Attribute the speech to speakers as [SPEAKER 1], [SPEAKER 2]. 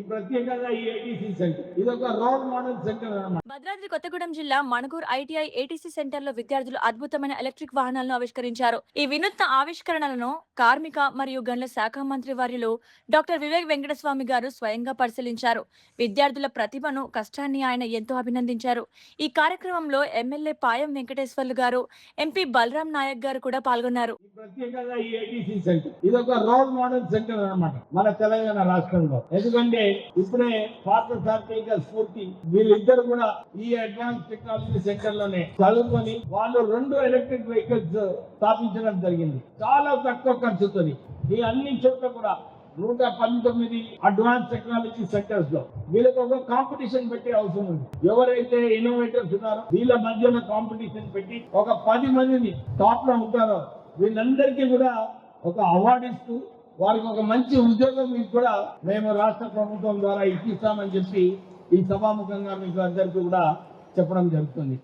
[SPEAKER 1] ప్రత్యేకంగా ఈ ATC centre ఇది ఒక రోల్ మోడల్ సెంటర్ అన్నమాట.
[SPEAKER 2] భద్రాద్రి కొత్తగూడెం జిల్లా మణుగూరు ఐటీఐ ఏటీసీ సెంటర్ లో విద్యార్థులు అద్భుతమైన ఎలక్ట్రిక్ వాహనాలను ఆవిష్కరించారు. ఈ వినూత్న ఆవిష్కరణలను కార్మిక మరియు గనుల శాఖ మంత్రి వర్యులు డాక్టర్ వివేక్ వెంకటస్వామి గారు స్వయంగా పరిశీలించారు. విద్యార్థుల ప్రతిభను, కష్టాన్ని ఆయన ఎంతో అభినందించారు. ఈ కార్యక్రమంలో ఎమ్మెల్యే పాయం వెంకటేశ్వర్లు గారు, ఎంపీ బలరాం నాయక్ గారు కూడా పాల్గొన్నారు.
[SPEAKER 1] ప్రత్యేకంగా ఈ ఏటీసీ సెంటర్ ఇది ఒక రోల్ మోడల్ సెంటర్ అన్నమాట మన తెలంగాణ రాష్ట్రంలో. ఎందుకంటే ఇప్పుడే పాత సాత్విక స్ఫూర్తి వీళ్ళిద్దరు కూడా ఈ అడ్వాన్స్ టెక్నాలజీ సెంటర్ లోనే చదువుకొని వాళ్ళు 2 ఎలక్ట్రిక్ వెహికల్స్ స్థాపించడం జరిగింది. చాలా తక్కువ ఖర్చుతో ఈ అన్ని చోట్ల కూడా 119 అడ్వాన్స్ టెక్నాలజీ సెంటర్స్ లో వీళ్ళకి ఒక కాంపిటీషన్ పెట్టే అవసరం ఉంది. ఎవరైతే ఇన్నోవేటర్స్ ఉన్నారో వీళ్ళ మధ్యన కాంపిటీషన్ పెట్టి ఒక 10 మందిని టాప్ లో ఉంటారో వీళ్ళందరికీ కూడా ఒక అవార్డు ఇస్తూ వారికి ఒక మంచి ఉద్యోగం కూడా మేము రాష్ట్ర ప్రభుత్వం ద్వారా ఇప్పిస్తామని చెప్పి ఈ సభాముఖంగా మీకు అందరికీ కూడా చెప్పడం జరుగుతుంది.